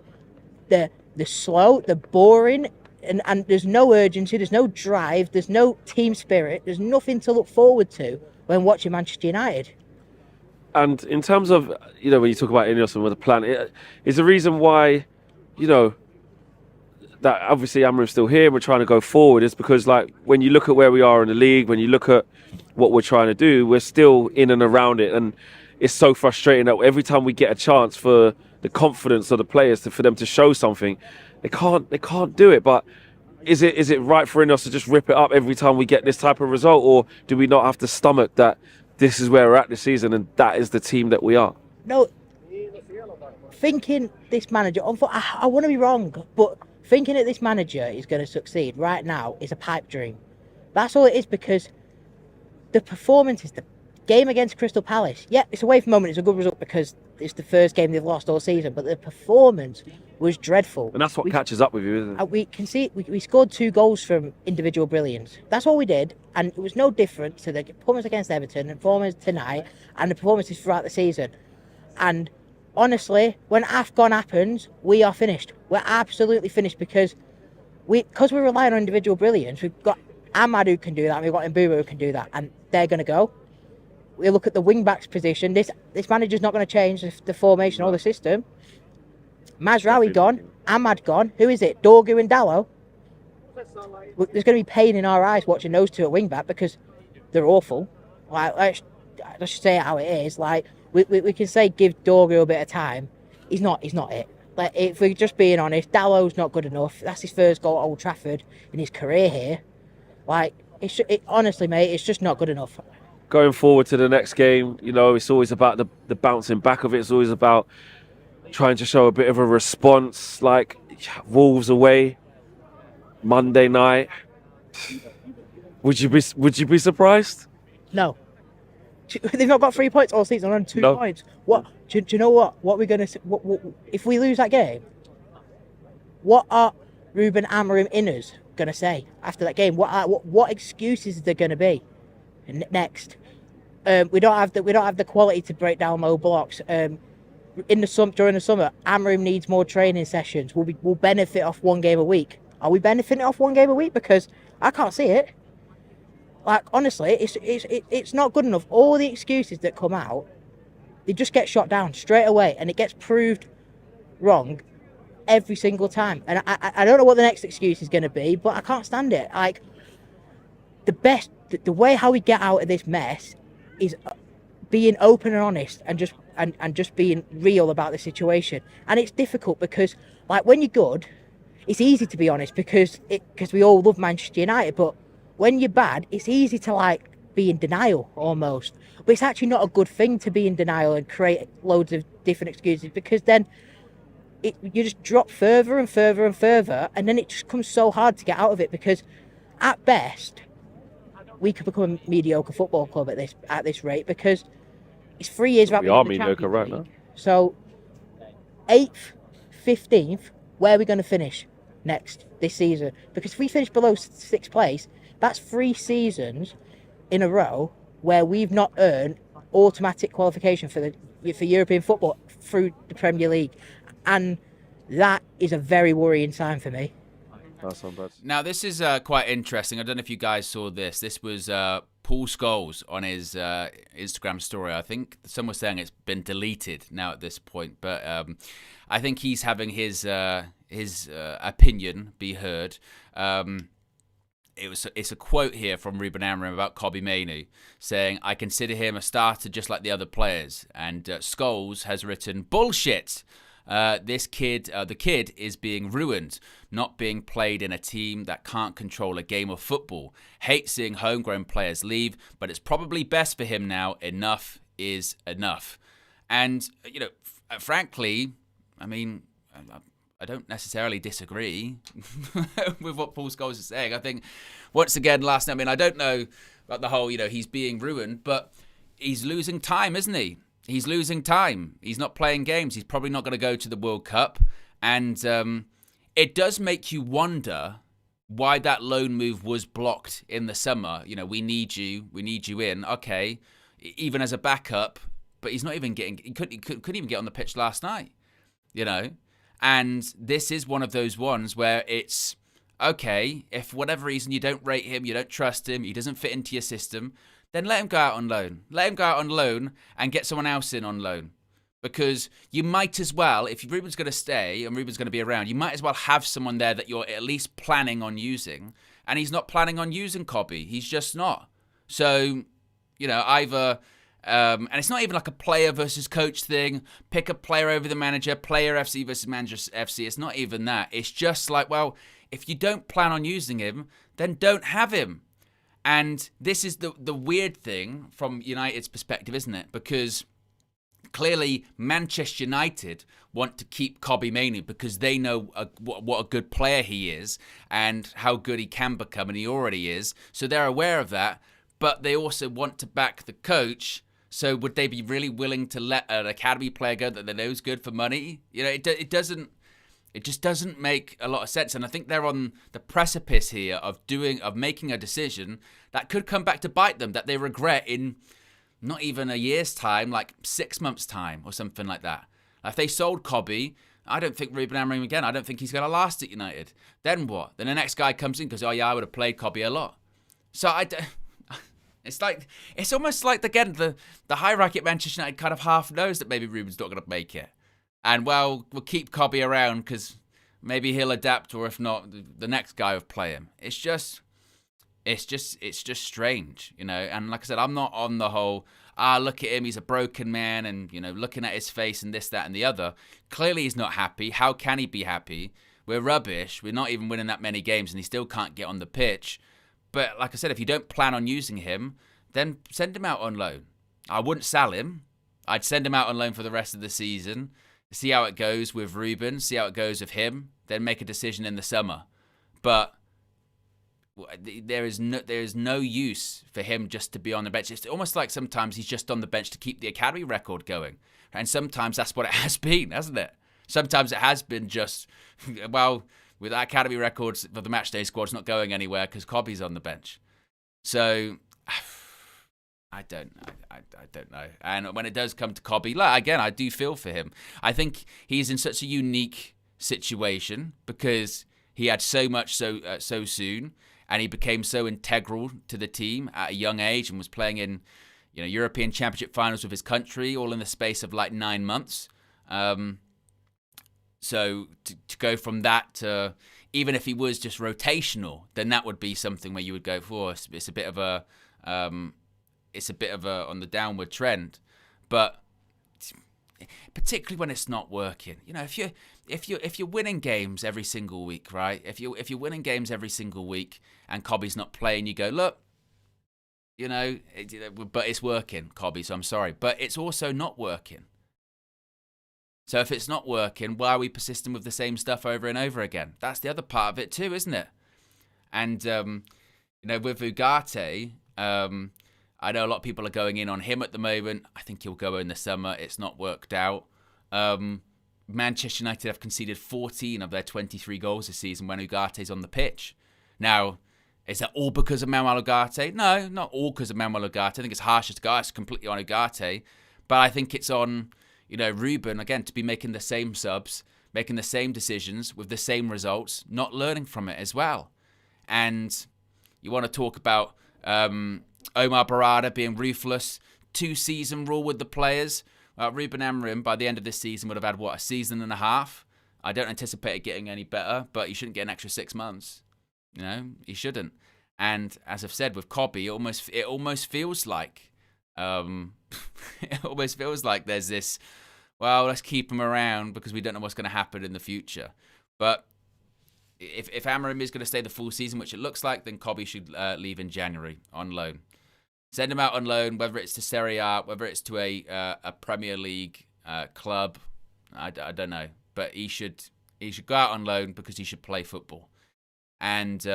the slow, the boring, and there's no urgency, there's no drive, there's no team spirit, there's nothing to look forward to when watching Manchester United. And in terms of, when you talk about Ineos and with the plan, is the reason why, that obviously Amorim's still here and we're trying to go forward is because, like, when you look at where we are in the league, when you look at what we're trying to do, we're still in and around it. And it's so frustrating that every time we get a chance for the confidence of the players for them to show something, they can't do it. But is it right for Ineos to just rip it up every time we get this type of result, or do we not have to stomach that this is where we're at this season and that is the team that we are? No, thinking this manager, I want to be wrong, but thinking that this manager is going to succeed right now is a pipe dream. That's all it is, because the performance is the game against Crystal Palace. Yeah, it's away from moment. It's a good result because it's the first game they've lost all season, but the performance was dreadful. And that's what catches up with you, isn't it? We scored 2 goals from individual brilliance. That's all we did, and it was no different to the performance against Everton and performance tonight and the performances throughout the season. And honestly, when AFCON happens, we are finished. We're absolutely finished because we're relying on individual brilliance. We've got Ahmad who can do that, and we've got Mbuma who can do that, and they're going to go. We look at the wing-backs position. This manager's not going to change the formation or the system. Mazraoui gone, Ahmad gone. Who is it? Dorgu and Dalot? There's going to be pain in our eyes watching those 2 at wing-back because they're awful. Like, let's just say it how it is. Like, we can say give Dorgu a bit of time. He's not it. Like, if we're just being honest, Dalot's not good enough. That's his first goal at Old Trafford in his career here. Like, honestly, mate, it's just not good enough. Going forward to the next game, it's always about the bouncing back of it. It's always about trying to show a bit of a response, like Wolves away, Monday night. Would you be surprised? No. They've not got 3 points all season, on 2 points. What? Do you know what? What are we going to... What, if we lose that game, what are Ruben Amorim inners going to say after that game? What excuses are there going to be next? We don't have the quality to break down low blocks. During the summer, Amorim needs more training sessions. We'll benefit off 1 game a week. Are we benefiting off 1 game a week? Because I can't see it. Like, honestly, it's not good enough. All the excuses that come out, they just get shot down straight away, and it gets proved wrong every single time. And I don't know what the next excuse is going to be, but I can't stand it. Like, the way how we get out of this mess is being open and honest, and just and just being real about the situation. And it's difficult because, like, when you're good, it's easy to be honest because we all love Manchester United. But when you're bad, it's easy to like be in denial almost. But it's actually not a good thing to be in denial and create loads of different excuses, because then you just drop further and further and further, and then it just becomes so hard to get out of it, because at best we could become a mediocre football club at this rate, because it's 3 years without We are winning the mediocre Champions right League. now. So 8th, 15th, where are we going to finish this season? Because if we finish below 6th place, that's 3 seasons in a row where we've not earned automatic qualification for European football through the Premier League, and that is a very worrying sign for me. That's not bad. Now, this is quite interesting. I don't know if you guys saw this. This was Paul Scholes on his Instagram story. I think some were saying it's been deleted now at this point, but I think he's having his opinion be heard. It's a quote here from Ruben Amorim about Kobbie Mainoo, saying, "I consider him a starter just like the other players." And Scholes has written, "Bullshit. The kid is being ruined, not being played in a team that can't control a game of football. Hate seeing homegrown players leave, but it's probably best for him now. Enough is enough." And, frankly, I mean, I don't necessarily disagree with what Paul Scholes is saying. I think, once again, last night, I mean, I don't know about the whole, he's being ruined, but he's losing time, isn't he? He's losing time. He's not playing games. He's probably not going to go to the World Cup. And it does make you wonder why that loan move was blocked in the summer. We need you in. Okay, even as a backup, but he's not even getting, he couldn't even get on the pitch last night, And this is one of those ones where it's, okay, if for whatever reason you don't rate him, you don't trust him, he doesn't fit into your system, then let him go out on loan. Let him go out on loan and get someone else in on loan. Because you might as well, if Ruben's going to stay and Ruben's going to be around, you might as well have someone there that you're at least planning on using. And he's not planning on using Kobbie. He's just not. So, either... and it's not even like a player versus coach thing. Pick a player over the manager, player FC versus manager FC. It's not even that. It's just like, well, if you don't plan on using him, then don't have him. And this is the weird thing from United's perspective, isn't it? Because clearly Manchester United want to keep Kobbie Mainoo because they know what a good player he is and how good he can become, and he already is. So they're aware of that, but they also want to back the coach. So would they be really willing to let an academy player go that they know is good for money? It just doesn't make a lot of sense. And I think they're on the precipice here of making a decision that could come back to bite them, that they regret in not even a year's time, like 6 months' time or something like that. If they sold Kobbie, I don't think Ruben Amorim again, I don't think he's going to last at United. Then what? Then the next guy comes in and goes, oh yeah, I would have played Kobbie a lot. So it's almost like, again, the hierarchy at Manchester United kind of half knows that maybe Ruben's not going to make it. And, well, we'll keep Kobbie around because maybe he'll adapt, or if not, the next guy will play him. It's just strange, And like I said, I'm not on the whole, look at him, he's a broken man, and, looking at his face and this, that, and the other. Clearly he's not happy. How can he be happy? We're rubbish. We're not even winning that many games, and he still can't get on the pitch. But like I said, if you don't plan on using him, then send him out on loan. I wouldn't sell him. I'd send him out on loan for the rest of the season. See how it goes with Ruben, see how it goes with him, then make a decision in the summer. But there is no use for him just to be on the bench. It's almost like sometimes he's just on the bench to keep the academy record going. And sometimes that's what it has been, hasn't it? Sometimes it has been just, well, with that academy records for the matchday squad's not going anywhere because Kobbie's on the bench. So I don't know. And when it does come to Kobbie, again, I do feel for him. I think he's in such a unique situation because he had so much so soon, and he became so integral to the team at a young age and was playing in, European Championship finals with his country all in the space of like 9 months. So to go from that to, even if he was just rotational, then that would be something where you would go, oh, it's a bit of a on the downward trend. But particularly when it's not working. You know, if you're winning games every single week, right? If you're winning games every single week and Cobby's not playing, you go, look, you know, but it's working, Cobby. So I'm sorry, but it's also not working. So if it's not working, why are we persisting with the same stuff over and over again? That's the other part of it too, isn't it? And, you know, with Ugarte, I know a lot of people are going in on him at the moment. I think he'll go in the summer. It's not worked out. Manchester United have conceded 14 of their 23 goals this season when Ugarte's on the pitch. Now, is that all because of Manuel Ugarte? No, not all because of Manuel Ugarte. I think it's harsh to go, it's completely on Ugarte. But I think it's on, you know, Ruben, again, to be making the same subs, making the same decisions with the same results, not learning from it as well. And you want to talk about Omar Barada being ruthless, 2-season rule with the players. Ruben Amorim, by the end of this season, would have had, a season and a half? I don't anticipate it getting any better, but you shouldn't get an extra 6 months. You know, he shouldn't. And as I've said, with Cobby, it almost feels like there's this, well, let's keep him around because we don't know what's going to happen in the future. But if Amorim is going to stay the full season, which it looks like, then Cobby should leave in January on loan. Send him out on loan, whether it's to Serie A, whether it's to a Premier League club, I don't know. But he should go out on loan because he should play football. And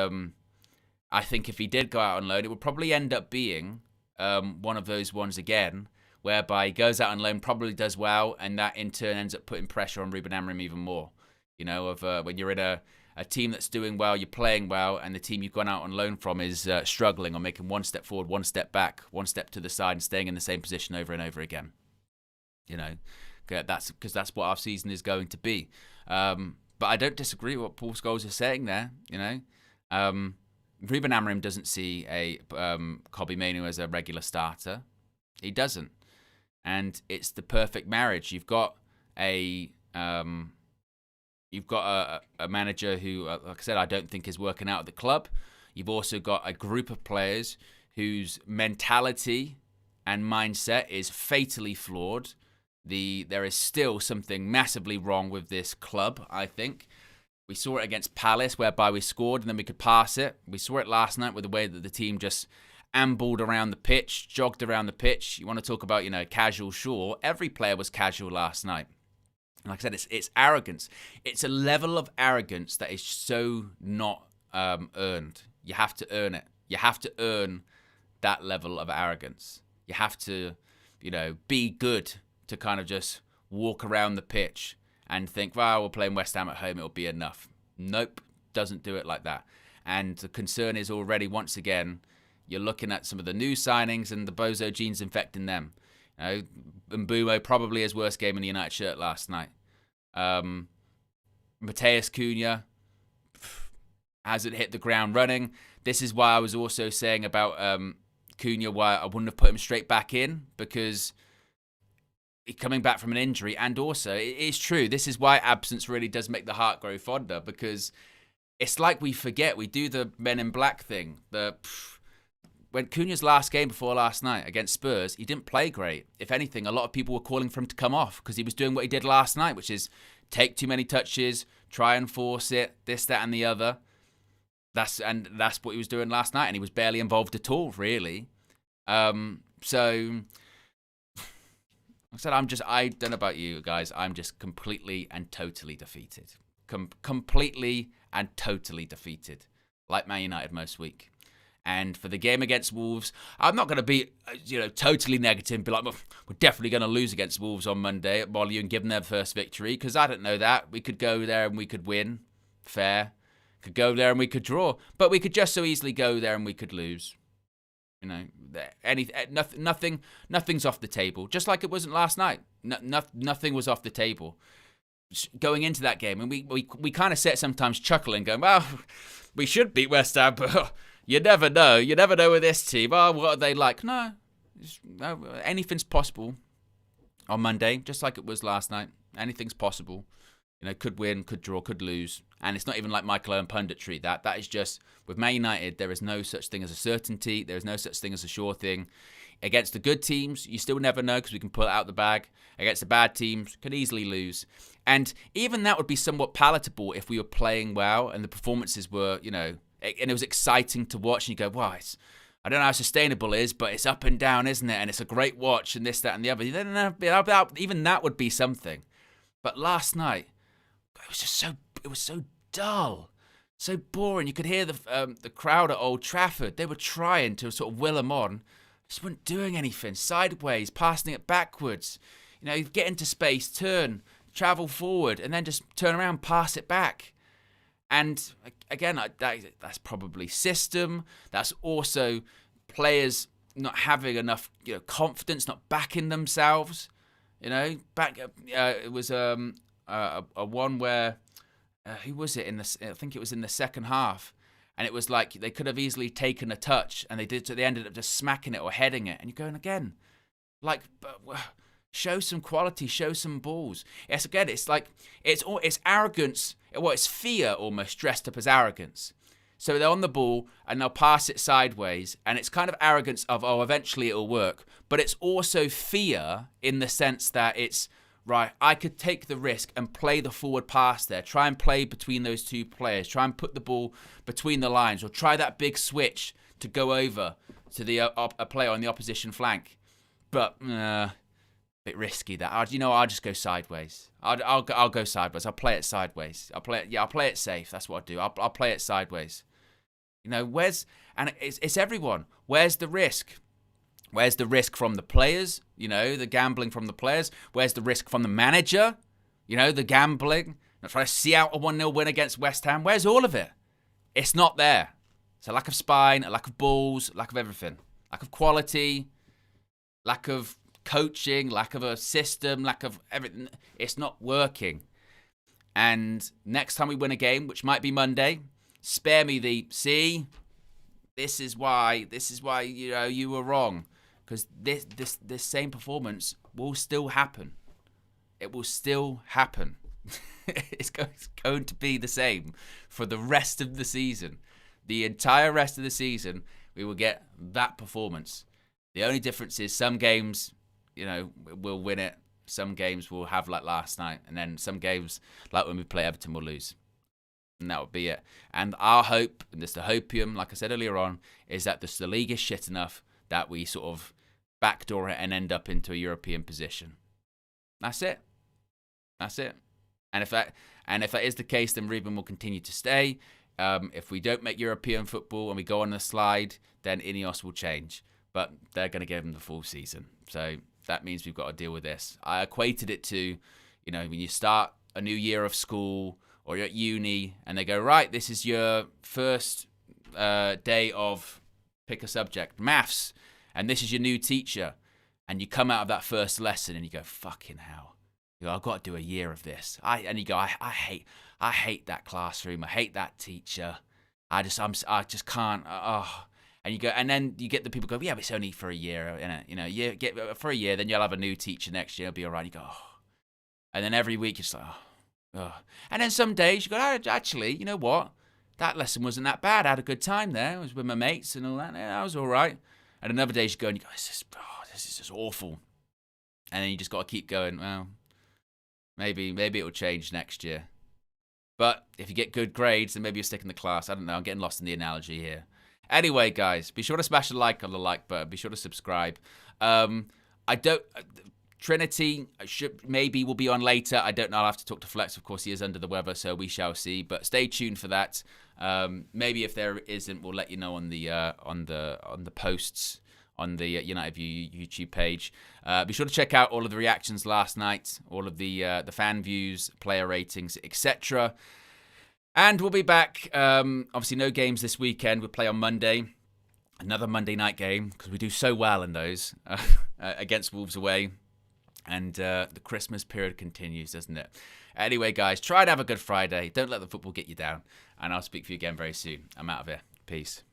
I think if he did go out on loan, it would probably end up being one of those ones again, whereby he goes out on loan, probably does well, and that in turn ends up putting pressure on Ruben Amorim even more. You know, of when you're in a team that's doing well, you're playing well, and the team you've gone out on loan from is struggling or making one step forward, one step back, one step to the side, and staying in the same position over and over again. You know, that's what our season is going to be. But I don't disagree with what Paul Scholes is saying there. You know, Ruben Amorim doesn't see a Cobby Mainoo as a regular starter. He doesn't, and it's the perfect marriage. You've got a manager who, like I said, I don't think is working out at the club. You've also got a group of players whose mentality and mindset is fatally flawed. There is still something massively wrong with this club, I think. We saw it against Palace, whereby we scored and then we could pass it. We saw it last night with the way that the team just ambled around the pitch, jogged around the pitch. You want to talk about, casual, sure. Every player was casual last night. Like I said, it's arrogance. It's a level of arrogance that is so not earned. You have to earn it. You have to earn that level of arrogance. You have to, be good to kind of just walk around the pitch and think, well, we're playing West Ham at home, it'll be enough. Nope, doesn't do it like that. And the concern is already, once again, you're looking at some of the new signings and the bozo genes infecting them. Mbumo probably his worst game in the United shirt last night. Mateus Cunha hasn't hit the ground running. This is why I was also saying about Cunha, why I wouldn't have put him straight back in, because coming back from an injury, and also it is true, this is why absence really does make the heart grow fonder, because it's like we forget, we do the Men in Black thing. When Cunha's last game before last night against Spurs, he didn't play great. If anything, a lot of people were calling for him to come off because he was doing what he did last night, which is take too many touches, try and force it, this, that, and the other. That's what he was doing last night, and he was barely involved at all, really. So, like I said, I don't know about you guys, I'm just completely and totally defeated. Completely and totally defeated, like Man United most week. And for the game against Wolves, I'm not going to be, totally negative and be like, well, we're definitely going to lose against Wolves on Monday at Molineux and give them their first victory, because I don't know that. We could go there and we could win. Fair. Could go there and we could draw. But we could just so easily go there and we could lose. Nothing's off the table. Just like it wasn't last night. Nothing was off the table. Going into that game, and we kind of sit sometimes chuckling, going, well, we should beat West Ham, but you never know. You never know with this team. Oh, what are they like? No, anything's possible on Monday, just like it was last night. Anything's possible. Could win, could draw, could lose. And it's not even like Michael Owen punditry. That is just, with Man United, there is no such thing as a certainty. There is no such thing as a sure thing. Against the good teams, you still never know because we can pull it out the bag. Against the bad teams, could easily lose. And even that would be somewhat palatable if we were playing well and the performances were, and it was exciting to watch. And you go, wow, I don't know how sustainable it is, but it's up and down, isn't it? And it's a great watch and this, that, and the other. Even that would be something. But last night, it was so dull, so boring. You could hear the crowd at Old Trafford. They were trying to sort of will them on. Just weren't doing anything. Sideways, passing it backwards. You get into space, turn, travel forward, and then just turn around, pass it back. And again, that's probably system. That's also players not having enough, confidence, not backing themselves. It was a one where who was it I think it was in the second half. And it was like they could have easily taken a touch, and they ended up just smacking it or heading it. And you're going again, show some quality, show some balls. Yes, again, it's like it's arrogance. Well, it's fear almost dressed up as arrogance. So they're on the ball and they'll pass it sideways, and it's kind of arrogance of eventually it'll work. But it's also fear in the sense that it's right, I could take the risk and play the forward pass there, try and play between those two players, try and put the ball between the lines, or try that big switch to go over to a player on the opposition flank. But a bit risky that. I'll just go sideways. I'll go sideways. I'll play it sideways. I'll play it safe. That's what I do. I'll play it sideways. It's everyone. Where's the risk? Where's the risk from the players? The gambling from the players. Where's the risk from the manager? The gambling. Not trying to see out a 1-0 win against West Ham. Where's all of it? It's not there. It's a lack of spine, a lack of balls, lack of everything. Lack of quality, lack of coaching, lack of a system, lack of everything. It's not working. And next time we win a game, which might be Monday, spare me this is why you were wrong. Because this same performance will still happen. It will still happen. It's going to be the same for the rest of the season. The entire rest of the season, we will get that performance. The only difference is some games, we'll win it. Some games we'll have like last night. And then some games, like when we play Everton, we'll lose. And that would be it. And our hope, and this the hopium, like I said earlier on, is that the league is shit enough that we sort of backdoor it and end up into a European position. That's it. And if that is the case, then Ruben will continue to stay. If we don't make European football and we go on the slide, then Ineos will change. But they're going to give them the full season. So that means we've got to deal with this. I equated it to, when you start a new year of school or you're at uni and they go, right, this is your first day of, pick a subject, maths, and this is your new teacher. And you come out of that first lesson and you go, fucking hell. I've got to do a year of this. I hate that classroom. I hate that teacher. I just can't. And you go, and then you get the people go, yeah, but it's only for a year. You get for a year, then you'll have a new teacher next year. It'll be all right. You go, oh. And then every week you're just like, oh. And then some days you go, actually, you know what? That lesson wasn't that bad. I had a good time there. I was with my mates and all that. Yeah, that was all right. And another day you go and you go, this is just awful. And then you just got to keep going. Well, maybe it'll change next year. But if you get good grades, then maybe you'll stick in the class. I don't know. I'm getting lost in the analogy here. Anyway, guys, be sure to smash a like on the like button. Be sure to subscribe. Trinity maybe will be on later. I don't know. I'll have to talk to Flex. Of course, he is under the weather, so we shall see. But stay tuned for that. Maybe if there isn't, we'll let you know on the posts on the United View YouTube page. Be sure to check out all of the reactions last night, all of the fan views, player ratings, etc. And we'll be back. Obviously, no games this weekend. We'll play on Monday. Another Monday night game, because we do so well in those against Wolves away. And the Christmas period continues, doesn't it? Anyway, guys, try to have a good Friday. Don't let the football get you down. And I'll speak to you again very soon. I'm out of here. Peace.